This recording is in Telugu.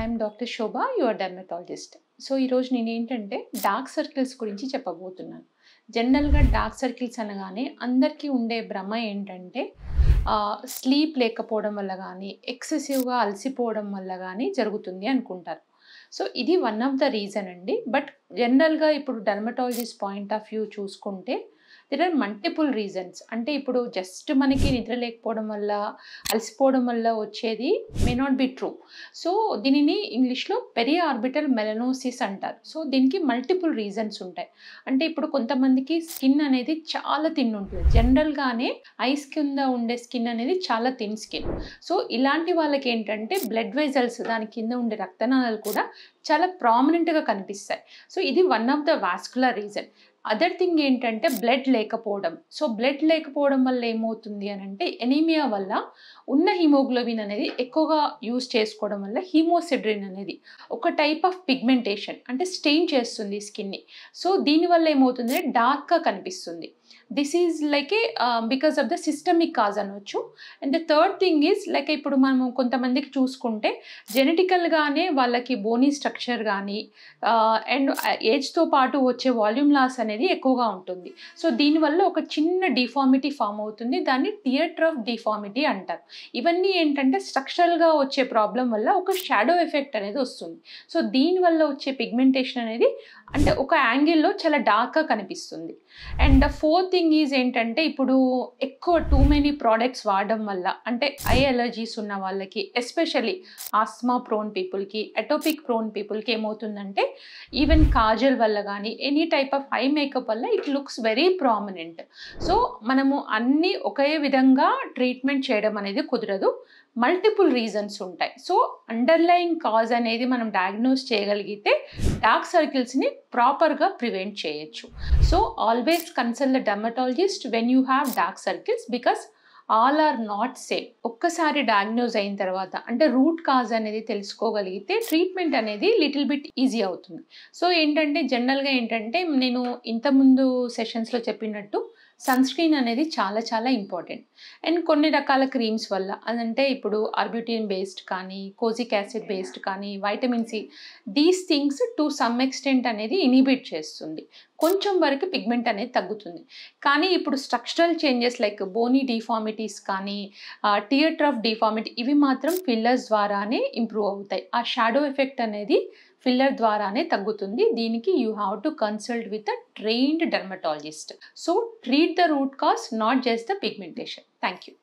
I'm doctor Shobha, your dermatologist. So ఈరోజు నేను ఏంటంటే డార్క్ సర్కిల్స్ గురించి చెప్పబోతున్నాను. జనరల్గా డార్క్ సర్కిల్స్ అనగానే అందరికీ ఉండే భ్రమ ఏంటంటే స్లీప్ లేకపోవడం వల్ల కానీ ఎక్సెసివ్గా అలసిపోవడం వల్ల కానీ జరుగుతుంది అనుకుంటారు. సో ఇది వన్ ఆఫ్ ద రీజన్ అండి. బట్ జనరల్గా ఇప్పుడు డెర్మటాలజిస్ట్ పాయింట్ ఆఫ్ వ్యూ చూసుకుంటే దెర్ ఆర్ మల్టిపుల్ రీజన్స్. అంటే ఇప్పుడు జస్ట్ మనకి నిద్ర లేకపోవడం వల్ల అలసిపోవడం వల్ల వచ్చేది may not be true. So దీనిని ఇంగ్లీష్లో పెరి ఆర్బిటల్ మెలనోసిస్ అంటారు. సో దీనికి మల్టిపుల్ రీజన్స్ ఉంటాయి. అంటే ఇప్పుడు కొంతమందికి స్కిన్ అనేది చాలా థిన్ ఉంటుంది. జనరల్గానే ఐస్ కింద ఉండే స్కిన్ అనేది చాలా థిన్ స్కిన్. సో ఇలాంటి వాళ్ళకి ఏంటంటే బ్లడ్ వెజల్స్, దాని కింద ఉండే రక్తనాళాలు కూడా చాలా ప్రామినెంట్గా కనిపిస్తాయి. సో ఇది one of the vascular reason. Other thing ఏంటంటే బ్లడ్ లేకపోవడం. సో బ్లడ్ లేకపోవడం వల్ల ఏమవుతుంది అని అంటే ఎనీమియా వల్ల ఉన్న హిమోగ్లోబిన్ అనేది ఎక్కువగా యూజ్ చేసుకోవడం వల్ల హీమోసిడ్రిన్ అనేది ఒక టైప్ ఆఫ్ పిగ్మెంటేషన్, అంటే స్టెయిన్ చేస్తుంది స్కిన్ని. సో దీనివల్ల ఏమవుతుంది, డార్క్గా కనిపిస్తుంది. This is like a because of the systemic cause అనవచ్చు. And the third thing is like ఇప్పుడు మనము కొంతమందికి చూసుకుంటే జెనెటికల్గానే వాళ్ళకి బోనీ స్ట్రక్చర్ కానీ అండ్ ఏజ్తో పాటు వచ్చే వాల్యూమ్ లాస్ అనేది ఎక్కువగా ఉంటుంది. సో దీనివల్ల ఒక చిన్న డిఫార్మిటీ ఫామ్ అవుతుంది. దాన్ని థియేటర్ ఆఫ్ డిఫార్మిటీ అంటారు. ఇవన్నీ ఏంటంటే స్ట్రక్చరల్గా వచ్చే ప్రాబ్లం వల్ల ఒక షాడో ఎఫెక్ట్ అనేది వస్తుంది. సో దీనివల్ల వచ్చే పిగ్మెంటేషన్ అనేది అంటే ఒక యాంగిల్లో చాలా డార్క్గా కనిపిస్తుంది. And the fourth thing is ఏంటంటే ఇప్పుడు ఎక్కువ టూ మెనీ ప్రోడక్ట్స్ వాడడం వల్ల, అంటే ఐ అలర్జీస్ ఉన్న వాళ్ళకి, ఎస్పెషల్లీ ఆస్మా ప్రోన్ పీపుల్కి, అటోపిక్ ప్రోన్ పీపుల్కి ఏమవుతుందంటే ఈవెన్ కాజల్ వల్ల కానీ any type of eye makeup వల్ల it looks very prominent. So మనము అన్నీ ఒకే విధంగా ట్రీట్మెంట్ చేయడం అనేది కుదరదు. మల్టిపుల్ రీజన్స్ ఉంటాయి. సో అండర్లయింగ్ కాజ్ అనేది మనం డయాగ్నోస్ చేయగలిగితే డార్క్ సర్కిల్స్ని ప్రాపర్గా ప్రివెంట్ చేయొచ్చు. So always consult the dermatologist when you have dark circles, because all are not same. ఒక్కసారి డయాగ్నోజ్ అయిన తర్వాత అంటే రూట్ కాజ్ అనేది తెలుసుకోగలిగితే ట్రీట్మెంట్ అనేది లిటిల్ బిట్ ఈజీ అవుతుంది. సో ఏంటంటే జనరల్గా ఏంటంటే నేను ఇంతకుముందు సెషన్స్లో చెప్పినట్టు సన్ స్క్రీన్ అనేది చాలా చాలా ఇంపార్టెంట్. అండ్ కొన్ని రకాల క్రీమ్స్ వల్ల, అదంటే ఇప్పుడు ఆర్బ్యూటిన్ బేస్డ్ కానీ, కోజిక్ యాసిడ్ బేస్డ్ కానీ, vitamin C, these things to some extent అనేది ఇనిబిట్ చేస్తుంది. కొంచెం వరకు పిగ్మెంట్ అనేది తగ్గుతుంది. కానీ ఇప్పుడు structural changes like bony deformities కానీ, థియేటర్ ఆఫ్ డిఫార్మిటీ, ఇవి మాత్రం ఫిల్లర్స్ ద్వారానే ఇంప్రూవ్ అవుతాయి. ఆ షాడో ఎఫెక్ట్ అనేది ఫిల్లర్ ద్వారానే తగ్గుతుంది. దీనికి you have to consult with a trained dermatologist. So treat the root cause, not just the pigmentation. Thank you.